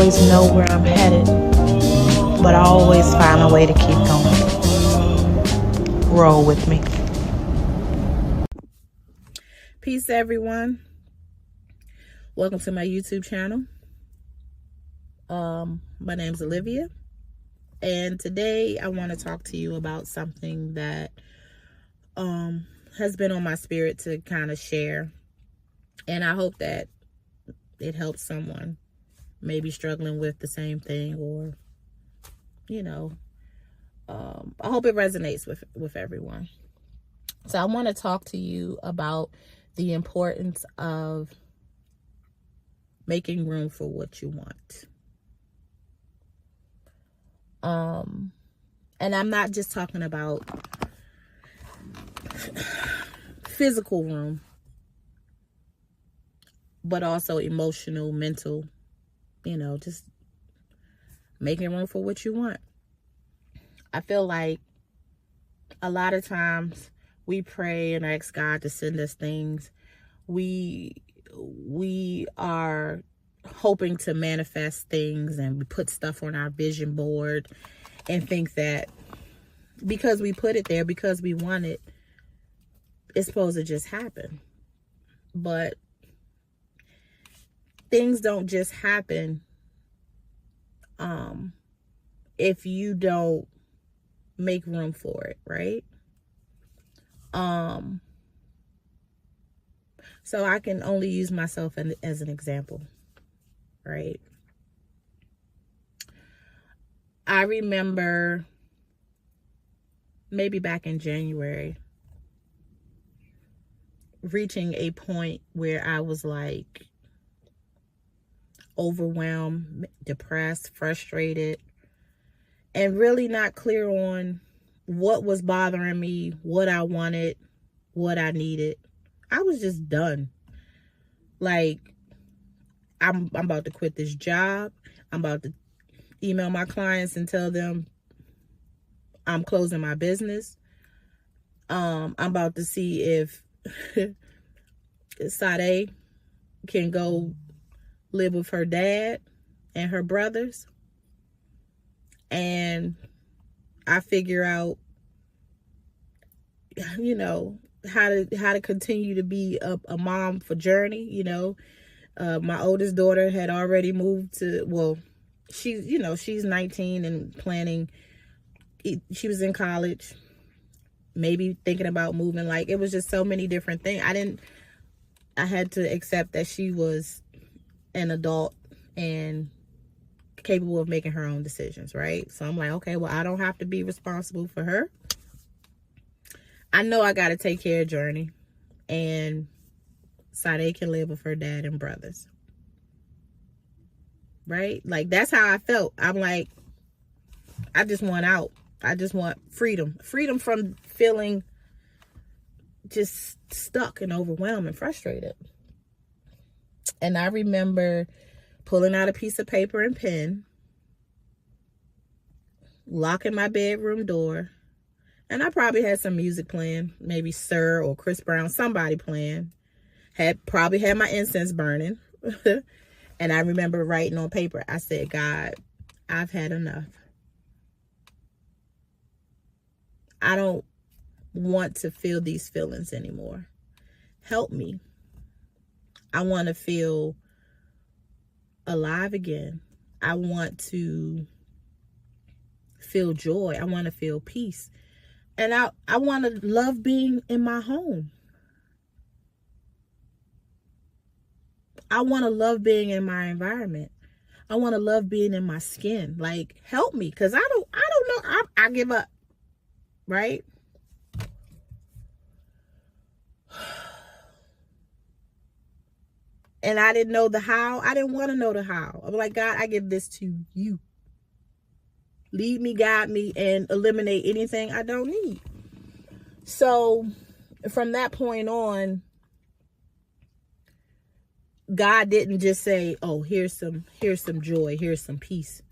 always know where I'm headed, but I always find a way to keep going. Roll with me. Peace, everyone. Welcome to my YouTube channel. My name's Olivia, and today I want to talk to you about something that has been on my spirit to kind of share, and I hope that it helps someone maybe struggling with the same thing, or I hope it resonates with everyone. So I want to talk to you about the importance of making room for what you want. And I'm not just talking about physical room, but also emotional, mental, just making room for what you want. I feel like a lot of times we pray and ask God to send us things. We are hoping to manifest things, and we put stuff on our vision board and think that because we put it there, because we want it, it's supposed to just happen. But things don't just happen if you don't make room for it, right? So I can only use myself as an example, right? I remember maybe back in January reaching a point where I was like overwhelmed, depressed, frustrated, and really not clear on what was bothering me, what I wanted, what I needed. I was just done. Like, I'm about to quit this job. I'm about to email my clients and tell them I'm closing my business. I'm about to see if Sade can go live with her dad and her brothers. And I figure out, how to continue to be a mom for Journey. My oldest daughter had already moved to, she's 19 and planning. She was in college, maybe thinking about moving. Like, it was just so many different things. I had to accept that she was an adult and capable of making her own decisions, right? So I'm like, okay, well, I don't have to be responsible for her. I know I got to take care of Journey, and Sade can live with her dad and brothers, right? Like, that's how I felt. I'm like, I just want out. I just want freedom from feeling just stuck and overwhelmed and frustrated. And I remember pulling out a piece of paper and pen, locking my bedroom door, and I probably had some music playing, maybe Sir or Chris Brown, somebody playing. Probably had my incense burning. And I remember writing on paper, I said, God, I've had enough. I don't want to feel these feelings anymore. Help me. I want to feel alive again. I want to feel joy. I want to feel peace. And I want to love being in my home. I want to love being in my environment. I want to love being in my skin. Like, help me, because I don't know. I give up, right? And I didn't know the how. I didn't want to know the how. I'm like, God, I give this to you. Lead me, guide me, and eliminate anything I don't need. So from that point on, God didn't just say, oh, here's some joy, here's some peace,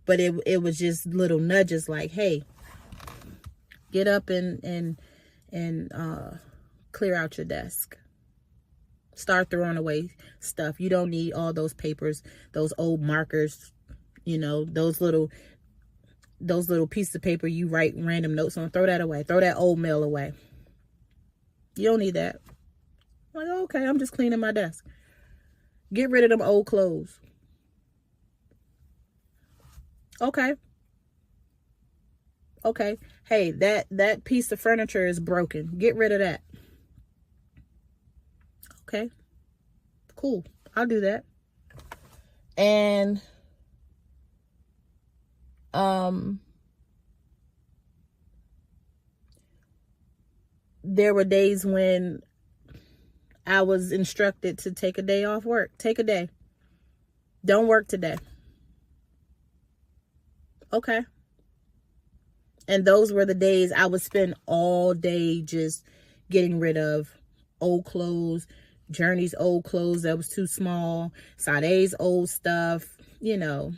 but it was just little nudges like, hey, get up and clear out your desk. Start throwing away stuff. You don't need all those papers, those old markers, you know, those little pieces of paper you write random notes on. Throw that away. Throw that old mail away. You don't need that. I'm like, okay, I'm just cleaning my desk. Get rid of them old clothes. Okay. Okay. Hey, that piece of furniture is broken. Get rid of that. Okay. Cool. I'll do that. And there were days when I was instructed to take a day off work. Take a day. Don't work today. Okay. And those were the days I would spend all day just getting rid of old clothes, Journey's old clothes that was too small, Sade's old stuff, you know,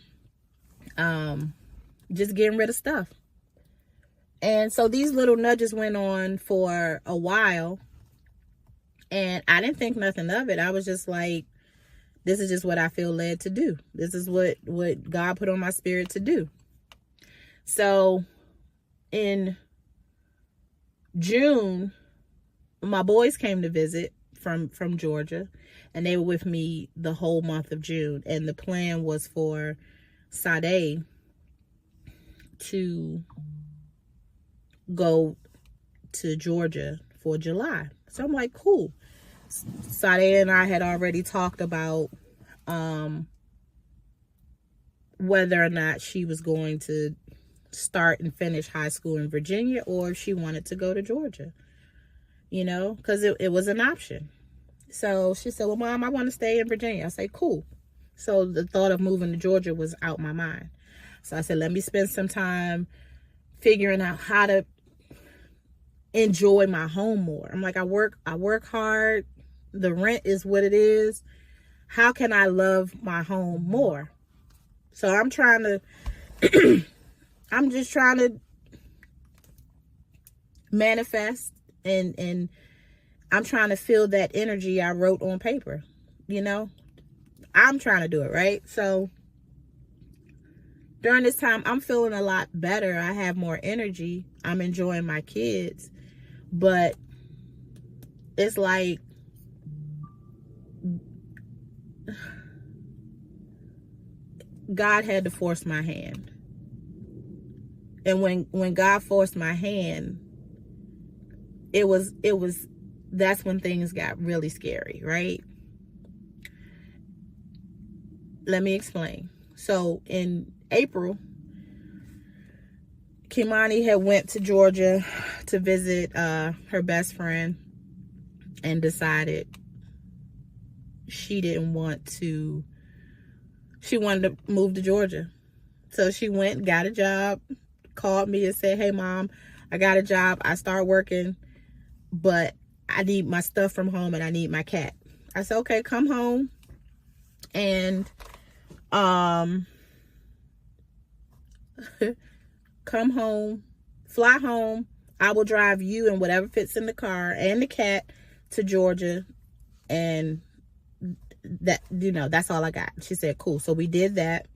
just getting rid of stuff. And so these little nudges went on for a while, and I didn't think nothing of it. I was just like, this is just what I feel led to do. This is what God put on my spirit to do. So in June, my boys came to visit from Georgia, and they were with me the whole month of June. And the plan was for Sade to go to Georgia for July. So I'm like, cool. Sade and I had already talked about whether or not she was going to start and finish high school in Virginia, or if she wanted to go to Georgia, you know, because it was an option. So she said, well, Mom, I want to stay in Virginia. I said, cool. So the thought of moving to Georgia was out my mind. So I said, let me spend some time figuring out how to enjoy my home more. I'm like, I work hard. The rent is what it is. How can I love my home more? So I'm trying to, I'm just trying to manifest, and I'm trying to feel that energy I wrote on paper, you know? I'm trying to do it, right? So during this time, I'm feeling a lot better. I have more energy. I'm enjoying my kids. But it's like God had to force my hand. And when God forced my hand, it was that's when things got really scary, right? Let me explain. So in April, Kimani had went to Georgia to visit her best friend, and decided she wanted to move to Georgia. So she went, got a job, called me and said, hey, Mom, I got a job. I start working, but I need my stuff from home and I need my cat. I said, okay, come home and come home, fly home. I will drive you and whatever fits in the car and the cat to Georgia, and that, you know, that's all I got. She said, cool. So we did that.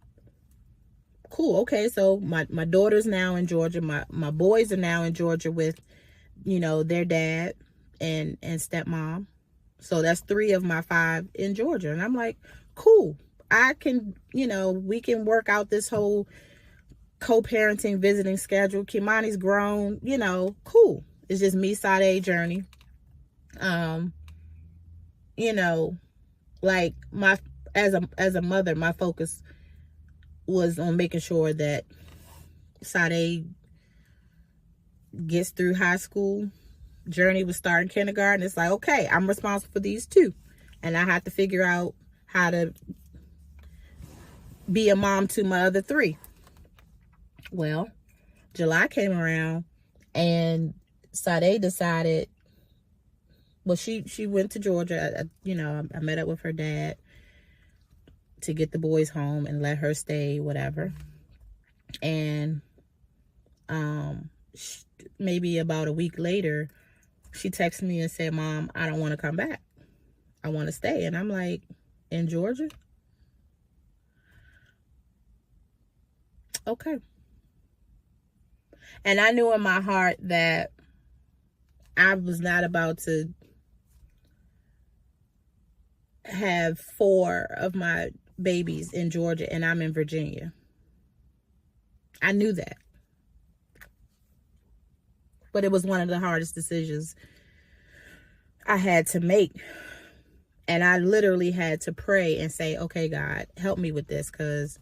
Cool. Okay. So my daughter's now in Georgia. My boys are now in Georgia with, you know, their dad and stepmom. So that's 3 of my 5 in Georgia. And I'm like, cool. I can, you know, we can work out this whole co-parenting visiting schedule. Kimani's grown, you know, cool. It's just me, Sade, Journey. You know, like as a mother, my focus was on making sure that Sade gets through high school. Journey was starting kindergarten. It's like, okay, I'm responsible for these 2, and I have to figure out how to be a mom to my other 3. Well, July came around, and Sade decided, well, she went to Georgia. You know, I met up with her dad to get the boys home and let her stay, whatever. And maybe about a week later, she texted me and said, Mom, I don't want to come back. I want to stay. And I'm like, in Georgia? Okay. And I knew in my heart that I was not about to have 4 of my babies in Georgia and I'm in Virginia. I knew that. But it was one of the hardest decisions I had to make. And I literally had to pray and say, okay, God, help me with this, because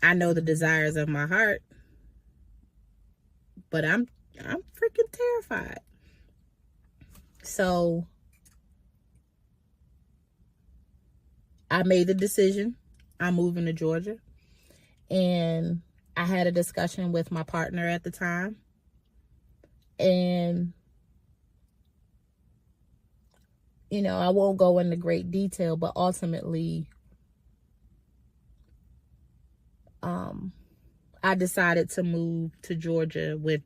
I know the desires of my heart, but I'm freaking terrified. So I made the decision. I'm moving to Georgia. And I had a discussion with my partner at the time. And, you know, I won't go into great detail, but ultimately, I decided to move to Georgia with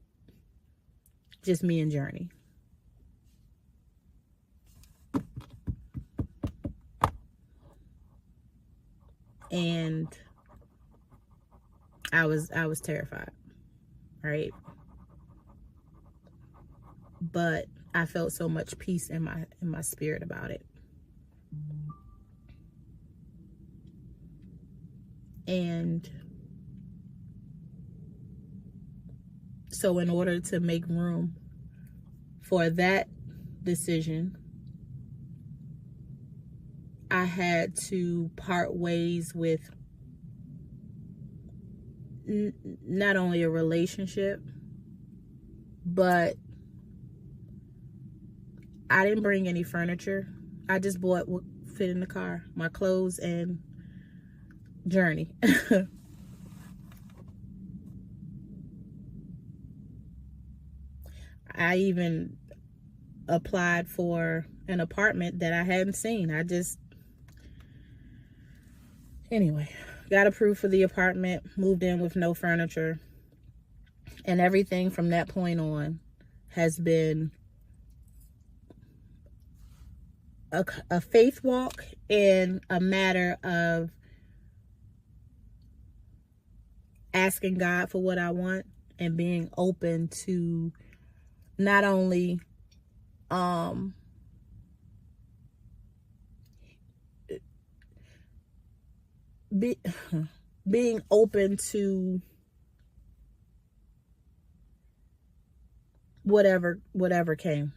just me and Journey. And I was terrified, right? But I felt so much peace in my spirit about it. And so in order to make room for that decision, I had to part ways with not only a relationship, but I didn't bring any furniture. I just bought what fit in the car, my clothes and Journey. I even applied for an apartment that I hadn't seen. Anyway, got approved for the apartment, moved in with no furniture. And everything from that point on has been a faith walk and a matter of asking God for what I want and being open to not only being open to whatever came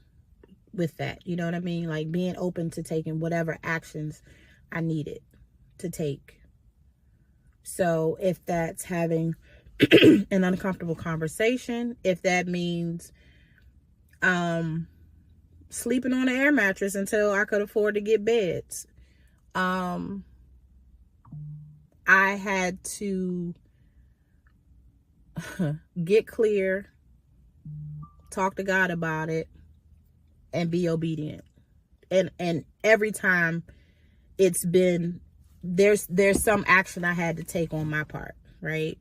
with that, you know what I mean? Like being open to taking whatever actions I needed to take. So if that's having an uncomfortable conversation, if that means sleeping on an air mattress until I could afford to get beds, I had to get clear, talk to God about it, and be obedient. And every time it's been, there's some action I had to take on my part, right?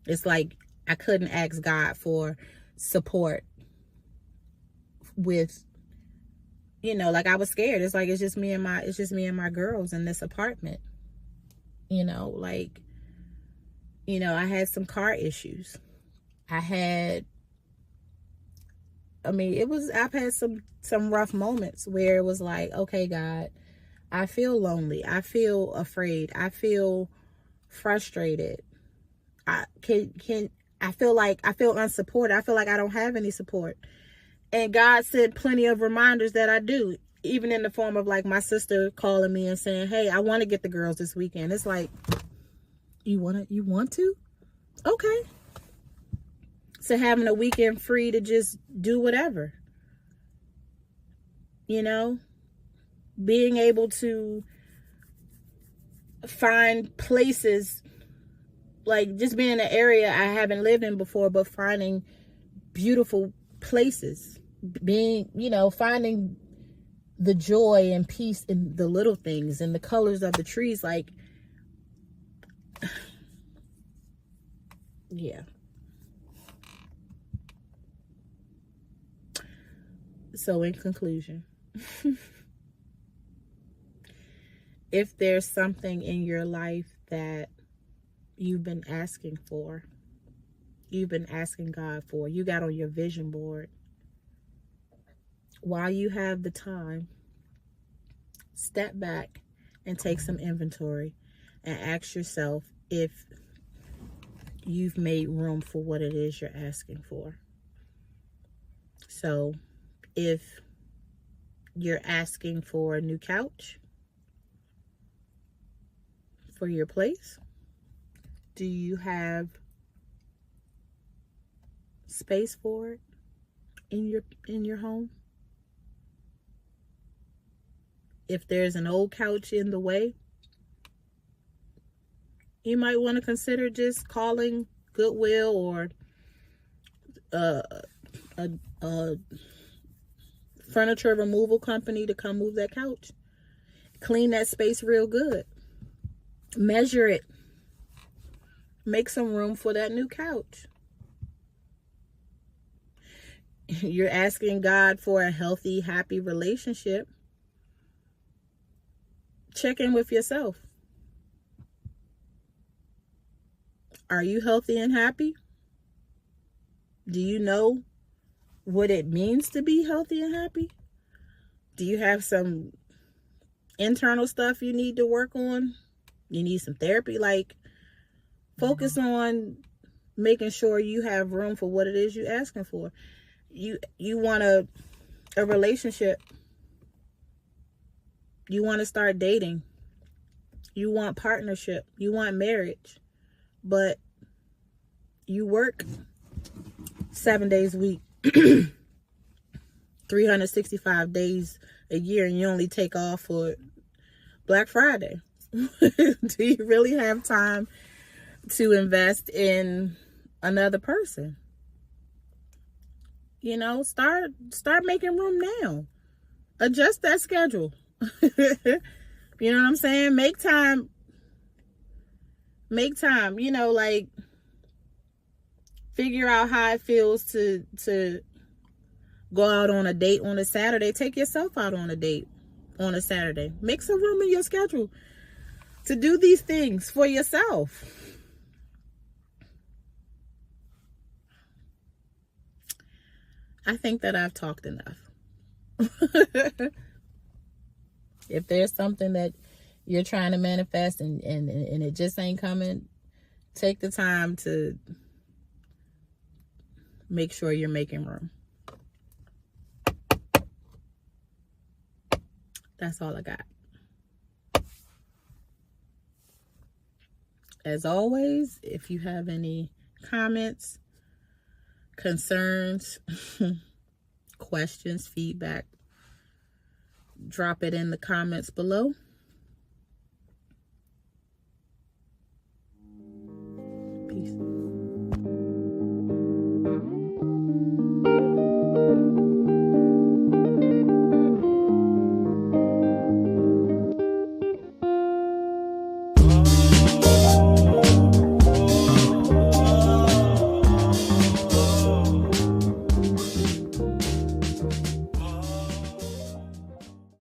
It's like I couldn't ask God for support with, you know, like I was scared. It's like it's just me and my girls in this apartment. You know, like, you know, I had some car issues. I've had some rough moments where it was like, okay, God, I feel lonely. I feel afraid. I feel frustrated. I feel unsupported. I feel like I don't have any support. And God sent plenty of reminders that I do, even in the form of like my sister calling me and saying, hey, I want to get the girls this weekend. It's like, you want to? Okay. So having a weekend free to just do whatever, you know, being able to find places, like just being in an area I haven't lived in before, but finding beautiful places, being, you know, finding the joy and peace in the little things and the colors of the trees. Like, yeah. So in conclusion, If there's something in your life that you've been asking for, you've been asking God for, you got on your vision board, while you have the time, step back and take some inventory and ask yourself if you've made room for what it is you're asking for. So if you're asking for a new couch for your place, do you have space for it in your home? If there's an old couch in the way, you might want to consider just calling Goodwill or a furniture removal company to come move that couch. Clean that space real good. Measure it. Make some room for that new couch. You're asking God for a healthy, happy relationship. Check in with yourself. Are you healthy and happy? Do you know what it means to be healthy and happy? Do you have some internal stuff you need to work on? You need some therapy? Like, focus on making sure you have room for what it is you're asking for. You want a relationship. You want to start dating. You want partnership. You want marriage. But you work 7 days a week, 365 days a year, and you only take off for Black Friday. Do you really have time to invest in another person? You know, start making room now. Adjust that schedule. You know what I'm saying? Make time. You know, like, figure out how it feels to go out on a date on a Saturday. Take yourself out on a date on a Saturday. Make some room in your schedule to do these things for yourself. I think that I've talked enough. If there's something that you're trying to manifest and it just ain't coming, take the time to make sure you're making room. That's all I got. As always, if you have any comments, concerns, questions, feedback, drop it in the comments below.